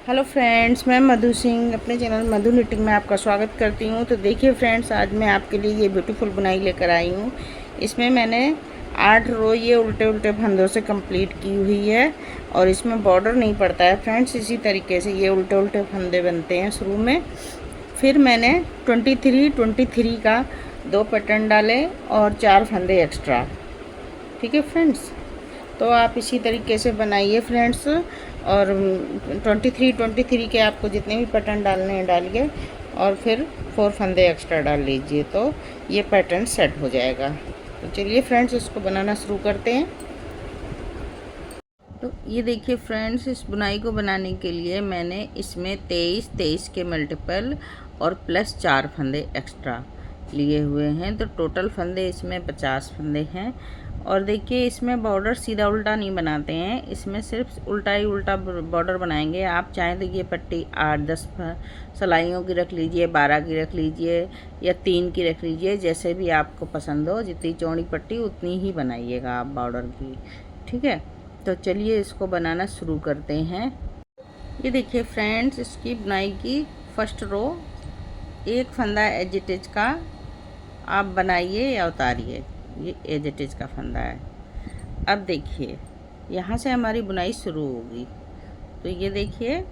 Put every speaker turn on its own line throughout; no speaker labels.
Hello friends, मैं मधु सिंह अपने channel मधु knitting में आपका स्वागत करती हूँ। तो देखिए फ्रेंड्स, आज मैं आपके लिए ये ब्यूटीफुल बुनाई लेकर आई हूँ। इसमें मैंने 8 रो ये उल्टे उल्टे फंदों से कंप्लीट की हुई है और इसमें बॉर्डर नहीं पड़ता है फ्रेंड्स। इसी तरीके से ये उल्टे उल्टे फंदे बनते हैं शुरू में। फिर मैंने 23 का 2 पैटर्न डाले और 4 फंदे एक्स्ट्रा। ठीक है फ्रेंड्स, तो आप इसी तरीके से बनाइए फ्रेंड्स। और 23 के आपको जितने भी पैटर्न डालने हैं डालिए और फिर 4 फंदे एक्स्ट्रा डाल लीजिए, तो ये पैटर्न सेट हो जाएगा। तो चलिए फ्रेंड्स, इसको बनाना शुरू करते हैं। तो ये देखिए फ्रेंड्स, इस बुनाई को बनाने के लिए मैंने इसमें 23 के मल्टीपल और प्लस 4 फंदे एक्स्ट्रा लिए हुए हैं। तो टोटल फंदे इसमें 50 फंदे हैं। और देखिए, इसमें बॉर्डर सीधा उल्टा नहीं बनाते हैं, इसमें सिर्फ उल्टा ही उल्टा बॉर्डर बनाएंगे। आप चाहें तो ये पट्टी 8-10 सिलाइयों की रख लीजिए, 12 की रख लीजिए या 3 की रख लीजिए, जैसे भी आपको पसंद हो। जितनी चौड़ी पट्टी उतनी ही बनाइएगा आप बॉर्डर की। ठीक है, तो चलिए इसको बनाना शुरू करते हैं। ये देखिए फ्रेंड्स, इसकी बुनाई की फर्स्ट रो एक फंदा एज इट इज का आप बनाइए या उतारिए। ये एज इट इज का फंदा है। अब देखिए, यहाँ से हमारी बुनाई शुरू होगी। तो ये देखिए,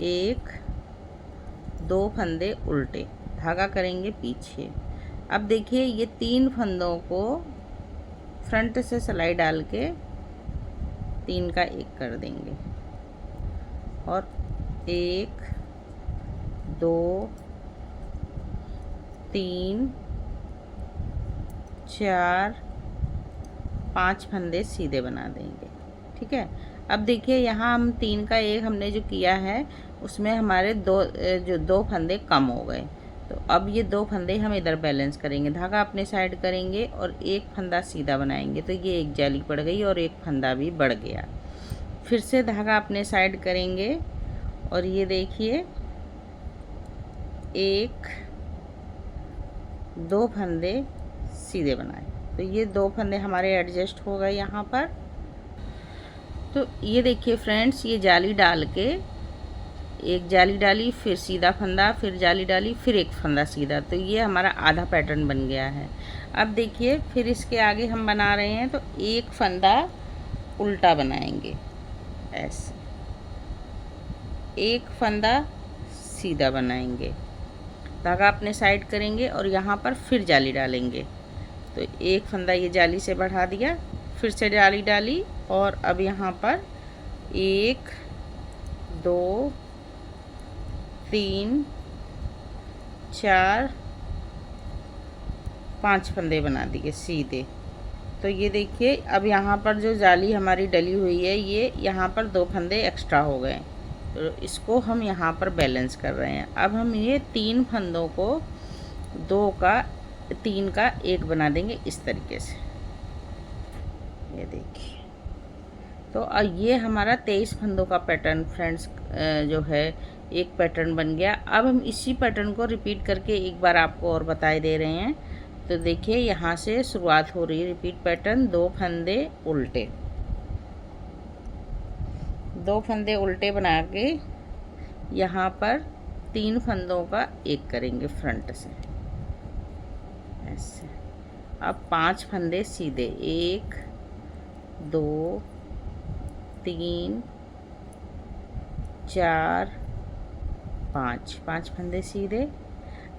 1-2 फंदे उल्टे, धागा करेंगे पीछे। अब देखिए, ये 3 फंदों को फ्रंट से सिलाई डाल के 3 का 1 कर देंगे और 1 2 3 4 5 फंदे सीधे बना देंगे। ठीक है, अब देखिए, यहाँ हम 3 का 1 हमने जो किया है उसमें हमारे दो फंदे कम हो गए। तो अब ये 2 फंदे हम इधर बैलेंस करेंगे, धागा अपने साइड करेंगे और 1 फंदा सीधा बनाएंगे। तो ये एक जाली पड़ गई और 1 फंदा भी बढ़ गया। फिर से धागा अपने साइड करेंगे और ये देखिए, 1-2 फंदे सीधे बनाए। तो ये 2 फंदे हमारे एडजस्ट हो गए यहाँ पर। तो ये देखिए फ्रेंड्स, ये जाली डाल के एक जाली डाली, फिर सीधा फंदा, फिर जाली डाली, फिर 1 फंदा सीधा। तो ये हमारा आधा पैटर्न बन गया है। अब देखिए, फिर इसके आगे हम बना रहे हैं तो 1 फंदा उल्टा बनाएंगे ऐसे, 1 फंदा सीधा बनाएंगे, धागा अपने साइड करेंगे और यहाँ पर फिर जाली डालेंगे। तो 1 फंदा ये जाली से बढ़ा दिया, फिर से जाली डाली और अब यहाँ पर 1 2 3 4 5 फंदे बना दिए सीधे। तो ये देखिए, अब यहाँ पर जो जाली हमारी डली हुई है, ये यहाँ पर 2 फंदे एक्स्ट्रा हो गए। तो इसको हम यहाँ पर बैलेंस कर रहे हैं। अब हम ये 3 फंदों को 3 का 1 बना देंगे इस तरीके से। ये देखिए, तो ये हमारा 23 फंदों का पैटर्न फ्रेंड्स जो है एक पैटर्न बन गया। अब हम इसी पैटर्न को रिपीट करके एक बार आपको और बताए दे रहे हैं। तो देखिए, यहाँ से शुरुआत हो रही है रिपीट पैटर्न। 2 फंदे उल्टे, 2 फंदे उल्टे बना के यहाँ पर 3 फंदों का 1 करेंगे फ्रंट से ऐसे। अब 5 फंदे सीधे, 1 2 3 4 5 फंदे सीधे।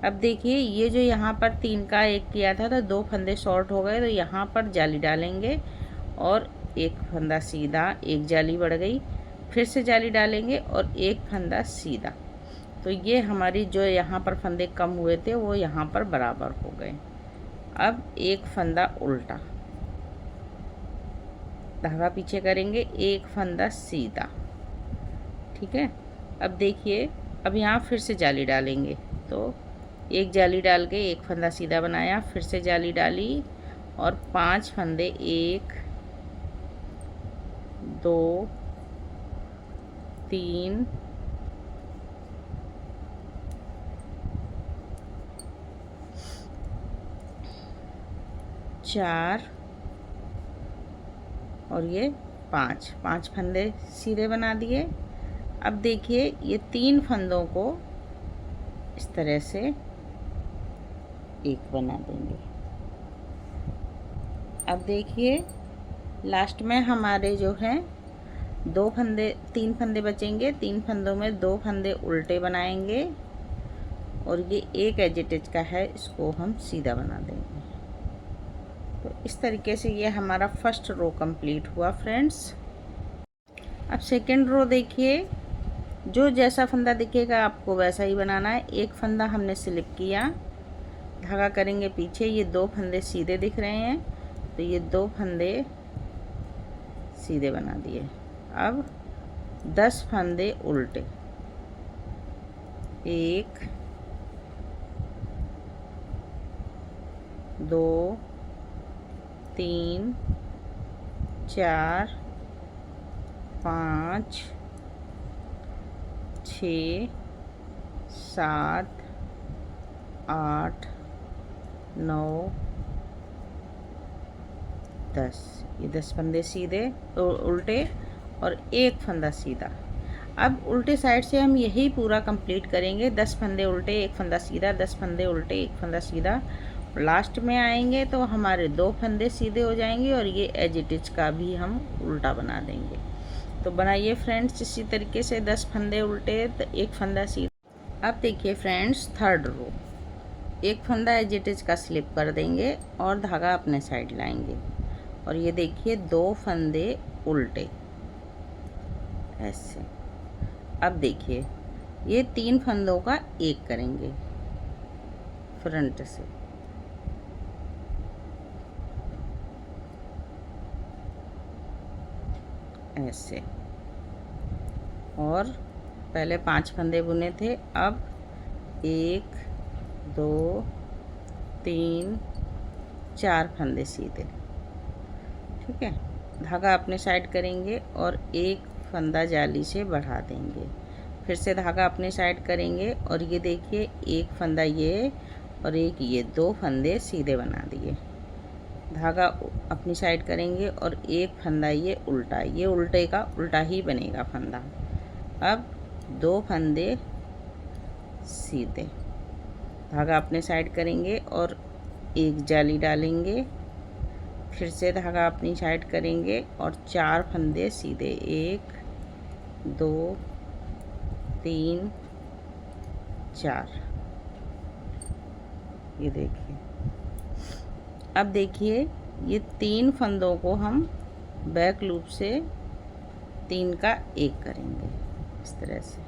अब देखिए, ये जो यहाँ पर 3 का 1 किया था तो 2 फंदे शॉर्ट हो गए। तो यहाँ पर जाली डालेंगे और 1 फंदा सीधा, 1 जाली बढ़ गई, फिर से जाली डालेंगे और 1 फंदा सीधा। तो ये हमारी जो यहाँ पर फंदे कम हुए थे वो यहाँ पर बराबर हो गए। अब 1 फंदा उल्टा, धागा पीछे करेंगे, 1 फंदा सीधा। ठीक है, अब देखिए, अब यहाँ फिर से जाली डालेंगे। तो 1 जाली डाल के 1 फंदा सीधा बनाया, फिर से जाली डाली और 5 फंदे, 1 2 3 4 और ये 5 फंदे सीधे बना दिए। अब देखिए ये 3 फंदों को इस तरह से एक बना देंगे। अब देखिए लास्ट में हमारे जो हैं 3 फंदे बचेंगे। 3 फंदों में 2 फंदे उल्टे बनाएंगे और ये एक एजिटेज का है, इसको हम सीधा बना देंगे। तो इस तरीके से ये हमारा फर्स्ट रो कंप्लीट हुआ फ्रेंड्स। अब सेकेंड रो देखिए, जो जैसा फंदा दिखेगा आपको वैसा ही बनाना है। एक फंदा हमने स्लिप किया, धागा करेंगे पीछे, ये 2 फंदे सीधे दिख रहे हैं तो ये 2 फंदे सीधे बना दिए। अब 10 फंदे उल्टे, 1 2 3 4 5 6 7 8 9 10। ये 10 फंदे सीधे उल्टे और एक फंदा सीधा। अब उल्टे साइड से हम यही पूरा कंप्लीट करेंगे। 10 फंदे उल्टे, एक फंदा सीधा, 10 फंदे उल्टे, एक फंदा सीधा। लास्ट में आएंगे तो हमारे 2 फंदे सीधे हो जाएंगे और ये एज इट इज का भी हम उल्टा बना देंगे। तो बनाइए फ्रेंड्स इसी तरीके से 10 फंदे उल्टे तो एक फंदा सीधा। अब देखिए फ्रेंड्स थर्ड रो, एक फंदा एज इट इज का स्लिप कर देंगे और धागा अपने साइड लाएंगे और ये देखिए 2 फंदे उल्टे ऐसे। अब देखिए ये 3 फंदों का एक करेंगे फ्रंट से, ऐसे। और पहले 5 फंदे बुने थे, अब 1 2 3 4 फंदे सीधे, ठीक है। धागा अपने साइड करेंगे और एक फंदा जाली से बढ़ा देंगे, फिर से धागा अपने साइड करेंगे और ये देखिए एक फंदा ये और एक ये, 2 फंदे सीधे बना दिए। धागा अपनी साइड करेंगे और एक फंदा ये उल्टा, ये उल्टे का उल्टा ही बनेगा फंदा। अब 2 फंदे सीधे, धागा अपने साइड करेंगे और एक जाली डालेंगे, फिर से धागा अपनी साइड करेंगे और 4 फंदे सीधे, 1 2 3 4। ये देखिए। अब देखिए ये 3 फंदों को हम बैक लूप से 3 का एक करेंगे इस तरह से।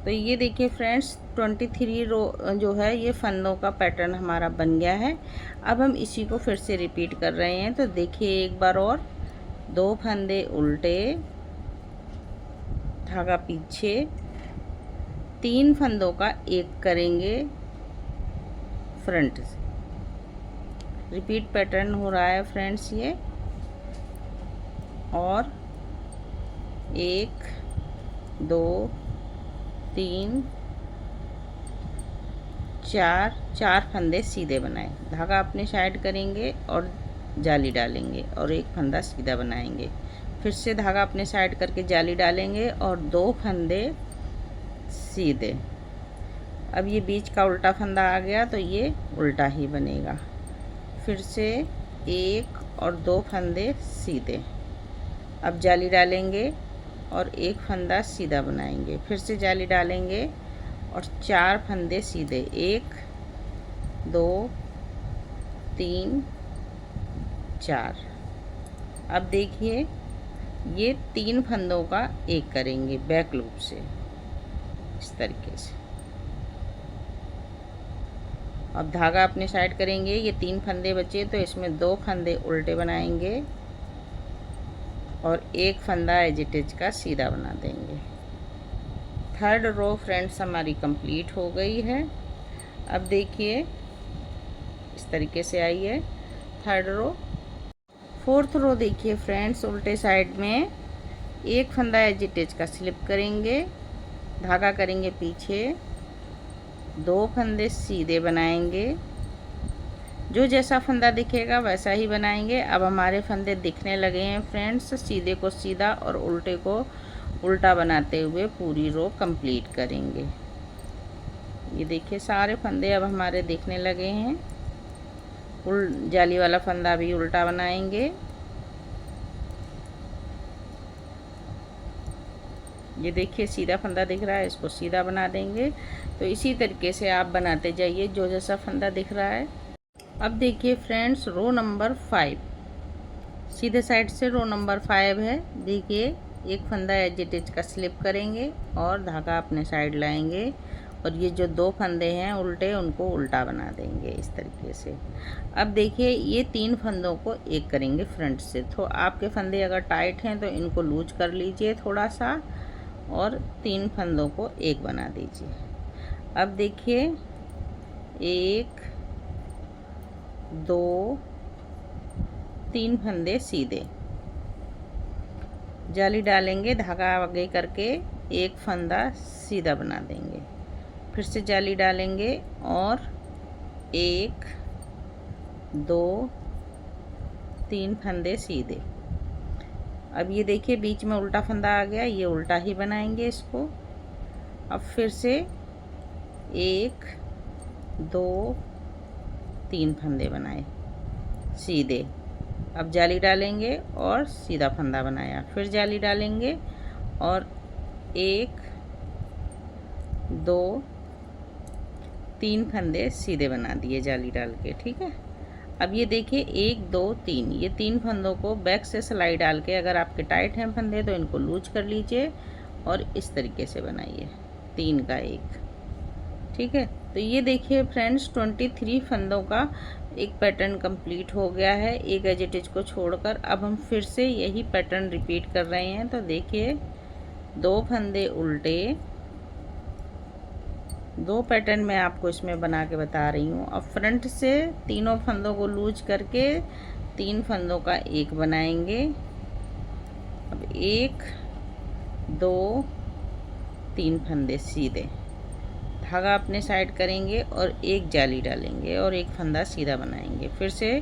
तो ये देखिए फ्रेंड्स 23 रो जो है ये फंदों का पैटर्न हमारा बन गया है। अब हम इसी को फिर से रिपीट कर रहे हैं। तो देखिए एक बार और, 2 फंदे उल्टे, धागा पीछे, 3 फंदों का एक करेंगे फ्रंट से। रिपीट पैटर्न हो रहा है फ्रेंड्स ये। और 1 2 3 4 फंदे सीधे बनाए, धागा अपने साइड करेंगे और जाली डालेंगे और एक फंदा सीधा बनाएंगे, फिर से धागा अपने साइड करके जाली डालेंगे और 2 फंदे सीधे। अब ये बीच का उल्टा फंदा आ गया तो ये उल्टा ही बनेगा, फिर से 1 और 2 फंदे सीधे। अब जाली डालेंगे और एक फंदा सीधा बनाएंगे, फिर से जाली डालेंगे और 4 फंदे सीधे, 1 2 3 4। अब देखिए ये 3 फंदों का एक करेंगे बैक लूप से इस तरीके से। अब धागा अपने साइड करेंगे, ये 3 फंदे बचे तो इसमें 2 फंदे उल्टे बनाएंगे और एक फंदा एज इट इज का सीधा बना देंगे। थर्ड रो फ्रेंड्स हमारी कंप्लीट हो गई है। अब देखिए इस तरीके से आई है थर्ड रो। फोर्थ रो देखिए फ्रेंड्स, उल्टे साइड में एक फंदा एज इट इज का स्लिप करेंगे, धागा करेंगे पीछे, 2 फंदे सीधे बनाएंगे, जो जैसा फंदा दिखेगा वैसा ही बनाएंगे। अब हमारे फंदे दिखने लगे हैं फ्रेंड्स। सीधे को सीधा और उल्टे को उल्टा बनाते हुए पूरी रो कंप्लीट करेंगे। ये देखिए सारे फंदे अब हमारे दिखने लगे हैं। जाली वाला फंदा भी उल्टा बनाएंगे। ये देखिए सीधा फंदा दिख रहा है, इसको सीधा बना देंगे। तो इसी तरीके से आप बनाते जाइए जो जैसा फंदा दिख रहा है। अब देखिए फ्रेंड्स, रो नंबर 5 सीधे साइड से रो नंबर 5 है। देखिए एक फंदा एज इट इज का स्लिप करेंगे और धागा अपने साइड लाएंगे और ये जो 2 फंदे हैं उल्टे, उनको उल्टा बना देंगे इस तरीके से। अब देखिए ये 3 फंदों को एक करेंगे फ्रंट से। तो आपके फंदे अगर टाइट हैं तो इनको लूज कर लीजिए थोड़ा सा और 3 फंदों को एक बना दीजिए। अब देखिए 1 2 3 फंदे सीधे, जाली डालेंगे, धागा आगे करके एक फंदा सीधा बना देंगे, फिर से जाली डालेंगे और 1 2 3 फंदे सीधे। अब ये देखिए बीच में उल्टा फंदा आ गया, ये उल्टा ही बनाएंगे इसको। अब फिर से 1 2 3 फंदे बनाए सीधे। अब जाली डालेंगे और सीधा फंदा बनाया, फिर जाली डालेंगे और 1 2 3 फंदे सीधे बना दिए जाली डाल के। ठीक है। अब ये देखिए 1 2 3, ये 3 फंदों को बैक से सिलाई डाल के, अगर आपके टाइट हैं फंदे तो इनको लूज कर लीजिए और इस तरीके से बनाइए 3 का 1। ठीक है। तो ये देखिए फ्रेंड्स 23 फंदों का एक पैटर्न कंप्लीट हो गया है, एक एज इट इज को छोड़कर। अब हम फिर से यही पैटर्न रिपीट कर रहे हैं। तो देखिए 2 फंदे उल्टे, 2 पैटर्न मैं आपको इसमें बना के बता रही हूँ। अब फ्रंट से तीनों फंदों को लूज करके 3 फंदों का एक बनाएंगे। अब 1 2 3 फंदे सीधे, धागा अपने साइड करेंगे और एक जाली डालेंगे और एक फंदा सीधा बनाएंगे। फिर से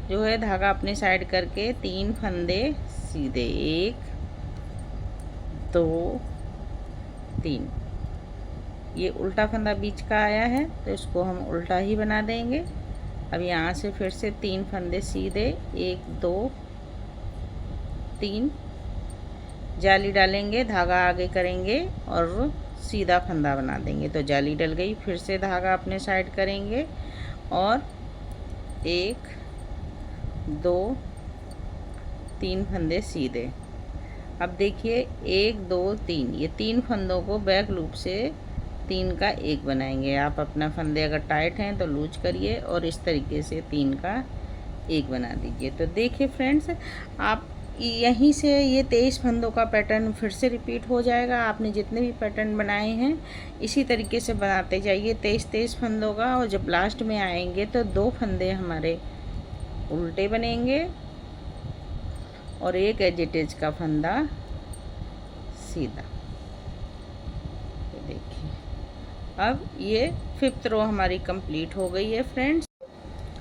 जो है धागा अपने साइड करके 3 फंदे सीधे, 1 2 3। ये उल्टा फंदा बीच का आया है तो इसको हम उल्टा ही बना देंगे। अब यहाँ से फिर से 3 फंदे सीधे, 1 2 3, जाली डालेंगे, धागा आगे करेंगे और सीधा फंदा बना देंगे। तो जाली डल गई, फिर से धागा अपने साइड करेंगे और 1 2 3 फंदे सीधे। अब देखिए 1 2 3, ये 3 फंदों को बैक लूप से 3 का 1 बनाएंगे। आप अपना फंदे अगर टाइट हैं तो लूज करिए और इस तरीके से 3 का 1 बना दीजिए। तो देखिए फ्रेंड्स, आप यहीं से ये 23 फंदों का पैटर्न फिर से रिपीट हो जाएगा। आपने जितने भी पैटर्न बनाए हैं इसी तरीके से बनाते जाइए 23 फंदों का। और जब लास्ट में आएंगे तो 2 फंदे हमारे उल्टे बनेंगे और एक एज इट इज का फंदा सीधा। तो देखिए अब ये 5th रो हमारी कंप्लीट हो गई है फ्रेंड्स।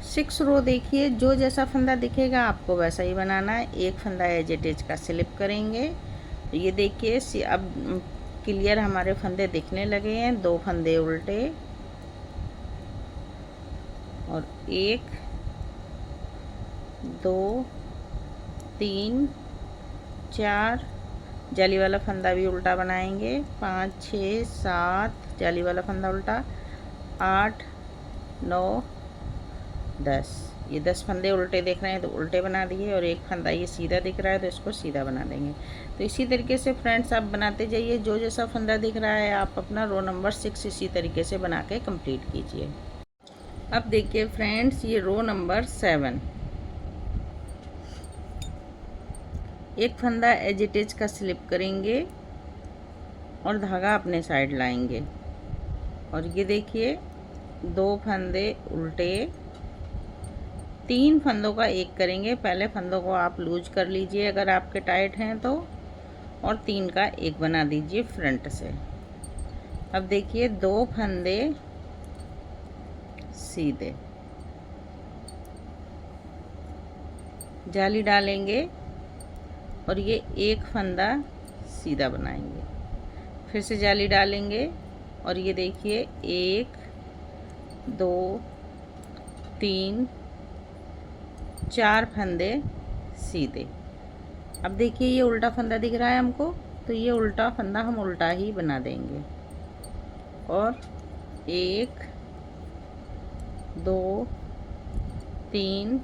6 रो देखिए, जो जैसा फंदा दिखेगा आपको वैसा ही बनाना है। एक फंदा एज इट इज का स्लिप करेंगे। तो ये देखिए अब क्लियर हमारे फंदे दिखने लगे हैं। 2 फंदे उल्टे और 1 2 3 4, जाली वाला फंदा भी उल्टा बनाएंगे, 5 6 7, जाली वाला फंदा उल्टा, 8 9 10। ये 10 फंदे उल्टे दिख रहे हैं तो उल्टे बना दिए और एक फंदा ये सीधा दिख रहा है तो इसको सीधा बना देंगे। तो इसी तरीके से फ्रेंड्स आप बनाते जाइए। जो जैसा फंदा दिख रहा है आप अपना रो नंबर 6 इसी तरीके से बना के कंप्लीट कीजिए। अब देखिए फ्रेंड्स, ये रो नंबर 7, एक फंदा एज इट इज का स्लिप करेंगे और धागा अपने साइड लाएंगे और ये देखिए 2 फंदे उल्टे, 3 फंदों का एक करेंगे। पहले फंदों को आप लूज कर लीजिए अगर आपके टाइट हैं तो, और 3 का एक बना दीजिए फ्रंट से। अब देखिए 2 फंदे सीधे, जाली डालेंगे और ये एक फंदा सीधा बनाएंगे। फिर से जाली डालेंगे और ये देखिए 1 2 3 4 फंदे सीधे। अब देखिए ये उल्टा फंदा दिख रहा है हमको, तो ये उल्टा फंदा हम उल्टा ही बना देंगे। और 1 2 3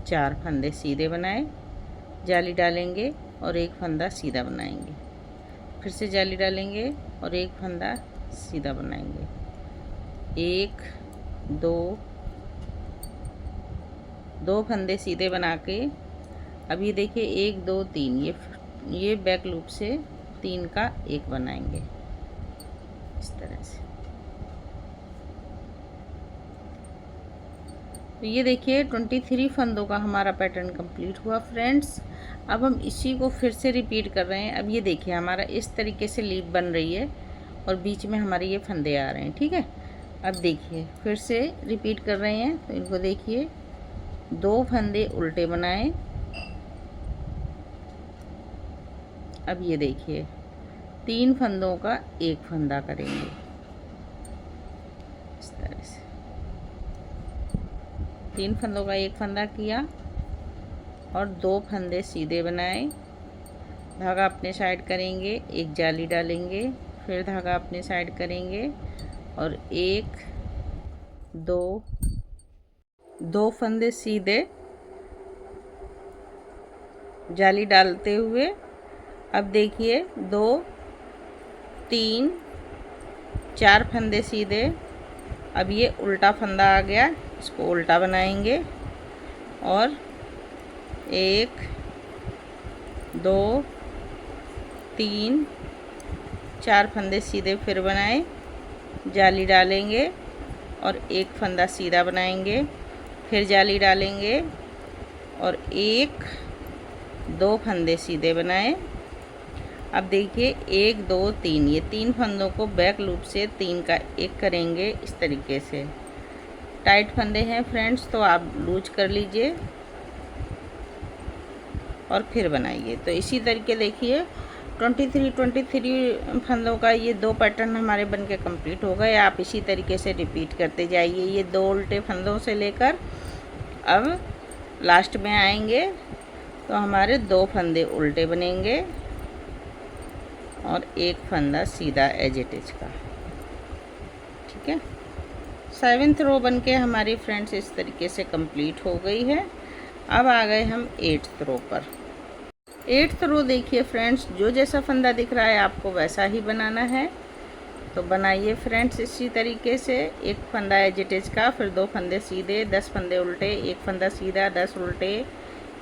4 फंदे सीधे बनाए, जाली डालेंगे और एक फंदा सीधा बनाएंगे। फिर से जाली डालेंगे और एक फंदा सीधा बनाएंगे। 1 2 फंदे सीधे बना के अब ये देखिए 1 2 3 ये बैक लूप से 3 का एक बनाएंगे इस तरह से। तो ये देखिए 23 फंदों का हमारा पैटर्न कंप्लीट हुआ फ्रेंड्स। अब हम इसी को फिर से रिपीट कर रहे हैं। अब ये देखिए हमारा इस तरीके से लीफ बन रही है और बीच में हमारे ये फंदे आ रहे हैं, ठीक है। अब देखिए फिर से रिपीट कर रहे हैं, तो इनको देखिए 2 फंदे उल्टे बनाए। अब ये देखिए 3 फंदों का एक फंदा करेंगे इस तरह से। 3 फंदों का एक फंदा किया और 2 फंदे सीधे बनाए, धागा अपने साइड करेंगे, एक जाली डालेंगे, फिर धागा अपने साइड करेंगे और 1 2 फंदे सीधे जाली डालते हुए। अब देखिए 2 3 4 फंदे सीधे। अब ये उल्टा फंदा आ गया, इसको उल्टा बनाएंगे और 1 2 3 4 फंदे सीधे फिर बनाए, जाली डालेंगे और एक फंदा सीधा बनाएंगे, फिर जाली डालेंगे और 1 2 फंदे सीधे बनाए। अब देखिए 1 2 3 ये 3 फंदों को बैक लूप से 3 का एक करेंगे इस तरीके से। टाइट फंदे हैं फ्रेंड्स, तो आप लूज कर लीजिए और फिर बनाइए। तो इसी तरीके देखिए 23 फंदों का ये 2 पैटर्न हमारे बनके कंप्लीट हो गए। आप इसी तरीके से रिपीट करते जाइए। ये 2 उल्टे फंदों से लेकर अब लास्ट में आएंगे तो हमारे 2 फंदे उल्टे बनेंगे और एक फंदा सीधा एज इट इज का, ठीक है। 7th रो बन के हमारी फ्रेंड्स इस तरीके से कंप्लीट हो गई है। अब आ गए हम 8th रो पर। 8th रो देखिए फ्रेंड्स, जो जैसा फंदा दिख रहा है आपको वैसा ही बनाना है। तो बनाइए फ्रेंड्स इसी तरीके से। एक फंदा एज इट इज का, फिर 2 फंदे सीधे, 10 फंदे उल्टे, एक फंदा सीधा, 10 उल्टे,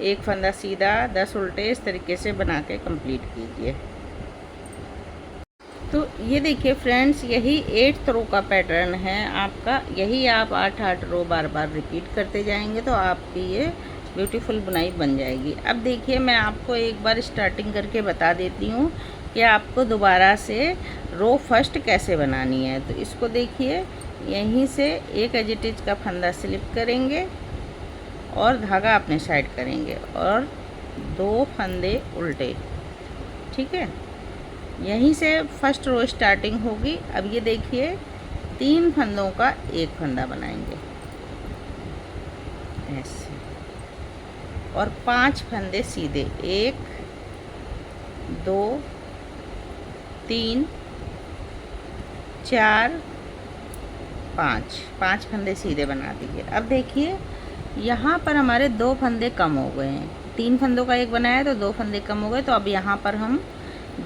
एक फंदा सीधा, 10 उल्टे, इस तरीके से बना के कंप्लीट कीजिए। तो ये देखिए फ्रेंड्स, यही 8th रो का पैटर्न है आपका। यही आप 8 रो बार बार रिपीट करते जाएंगे तो आपकी ये ब्यूटीफुल बुनाई बन जाएगी। अब देखिए मैं आपको एक बार स्टार्टिंग करके बता देती हूँ कि आपको दोबारा से रो फर्स्ट कैसे बनानी है। तो इसको देखिए, यहीं से एक एज इट इज का फंदा स्लिप करेंगे और धागा अपने साइड करेंगे और 2 फंदे उल्टे, ठीक है। यहीं से फर्स्ट रो स्टार्टिंग होगी। अब ये देखिए 3 फंदों का एक फंदा बनाएंगे ऐसे और 5 फंदे सीधे, 1 2 3 4 5 फंदे सीधे बना दीजिए। अब देखिए यहाँ पर हमारे 2 फंदे कम हो गए हैं। 3 फंदों का एक बनाया तो 2 फंदे कम हो गए। तो अब यहाँ पर हम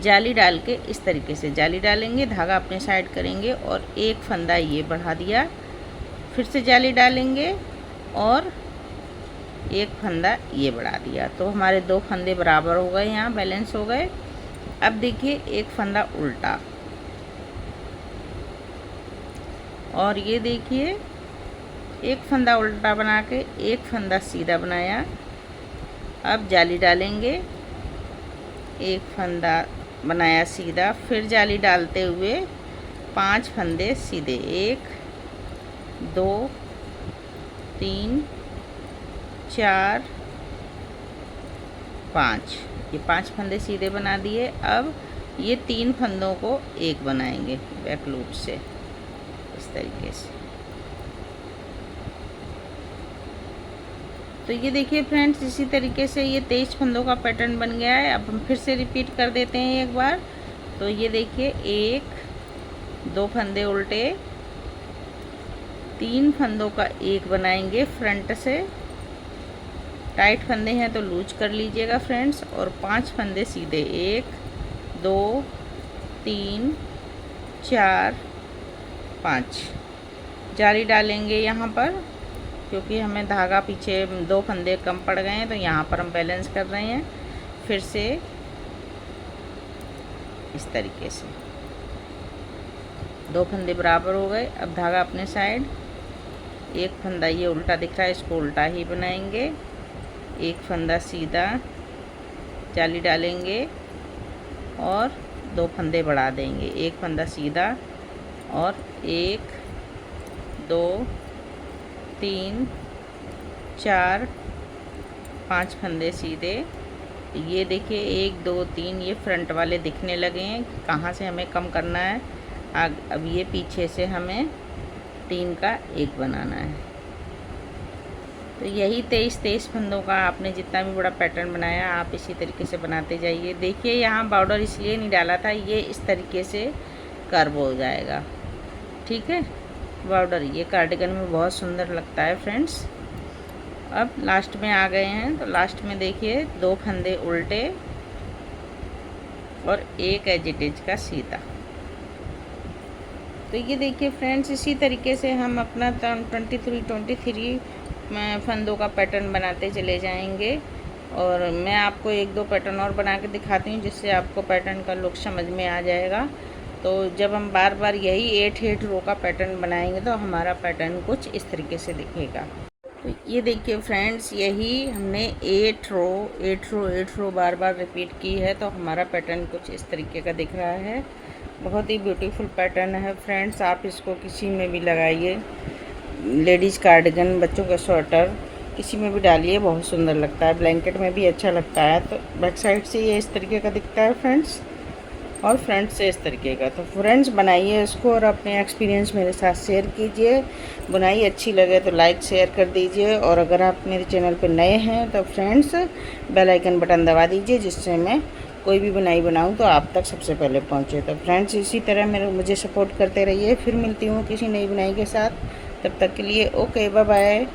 जाली डाल के इस तरीके से जाली डालेंगे, धागा अपने साइड करेंगे और एक फंदा ये बढ़ा दिया, फिर से जाली डालेंगे और एक फंदा ये बढ़ा दिया। तो हमारे 2 फंदे बराबर हो गए, यहाँ बैलेंस हो गए। अब देखिए एक फंदा उल्टा और ये देखिए एक फंदा उल्टा बना के एक फंदा सीधा बनाया। अब जाली डालेंगे, एक फंदा बनाया सीधा, फिर जाली डालते हुए 5 फंदे सीधे, 1 2 3 4 5, ये 5 फंदे सीधे बना दिए। अब ये 3 फंदों को एक बनाएंगे बैक लूप से इस तरीके से। तो ये देखिए फ्रेंड्स, इसी तरीके से ये 23 फंदों का पैटर्न बन गया है। अब हम फिर से रिपीट कर देते हैं एक बार। तो ये देखिए, 1 2 फंदे उल्टे, 3 फंदों का एक बनाएंगे फ्रंट से। टाइट फंदे हैं तो लूज कर लीजिएगा फ्रेंड्स। और 5 फंदे सीधे, 1 2 3 4 5 जारी डालेंगे यहाँ पर, क्योंकि हमें धागा पीछे 2 फंदे कम पड़ गए हैं तो यहाँ पर हम बैलेंस कर रहे हैं। फिर से इस तरीके से 2 फंदे बराबर हो गए। अब धागा अपने साइड, 1 फंदा ये उल्टा दिख रहा है, इसको उल्टा ही बनाएंगे। 1 फंदा सीधा जाली डालेंगे और 2 फंदे बढ़ा देंगे। 1 फंदा सीधा और 1 2 3 4 5 फंदे सीधे। ये देखिए 1 2 3 ये फ्रंट वाले दिखने लगे हैं, कहाँ से हमें कम करना है। अब ये पीछे से हमें 3 का एक बनाना है। तो यही 23 फंदों का आपने जितना भी बड़ा पैटर्न बनाया आप इसी तरीके से बनाते जाइए। देखिए यहाँ बॉर्डर इसलिए नहीं डाला था, ये इस तरीके से कर्व हो जाएगा, ठीक है। बॉर्डर ये कार्डिगन में बहुत सुंदर लगता है फ्रेंड्स। अब लास्ट में आ गए हैं, तो लास्ट में देखिए 2 फंदे उल्टे और 1 एजिटेज का सीधा। तो ये देखिए फ्रेंड्स, इसी तरीके से हम अपना 23 फंदों का पैटर्न बनाते चले जाएंगे। और मैं आपको 1-2 पैटर्न और बना के दिखाती हूँ, जिससे आपको पैटर्न का लुक समझ में आ जाएगा। तो जब हम बार बार यही 8 रो का पैटर्न बनाएंगे तो हमारा पैटर्न कुछ इस तरीके से दिखेगा। तो ये देखिए फ्रेंड्स, यही हमने 8 रो बार बार रिपीट की है, तो हमारा पैटर्न कुछ इस तरीके का दिख रहा है। बहुत ही ब्यूटीफुल पैटर्न है फ्रेंड्स, आप इसको किसी में भी लगाइए, लेडीज़ कार्डिगन, बच्चों का स्वेटर, किसी में भी डालिए, बहुत सुंदर लगता है। ब्लैंकेट में भी अच्छा लगता है। तो बैक साइड से ये इस तरीके का दिखता है फ्रेंड्स, और फ्रंट से इस तरीके का। तो फ्रेंड्स बनाइए इसको और अपने एक्सपीरियंस मेरे साथ शेयर कीजिए। बुनाई अच्छी लगे तो लाइक शेयर कर दीजिए, और अगर आप मेरे चैनल पर नए हैं तो फ्रेंड्स बेल आइकन बटन दबा दीजिए, जिससे मैं कोई भी बुनाई बनाऊं तो आप तक सबसे पहले पहुंचे। तो फ्रेंड्स इसी तरह मुझे सपोर्ट करते रहिए। फिर मिलती हूँ किसी नई बुनाई के साथ, तब तक के लिए ओके, बाय बाय।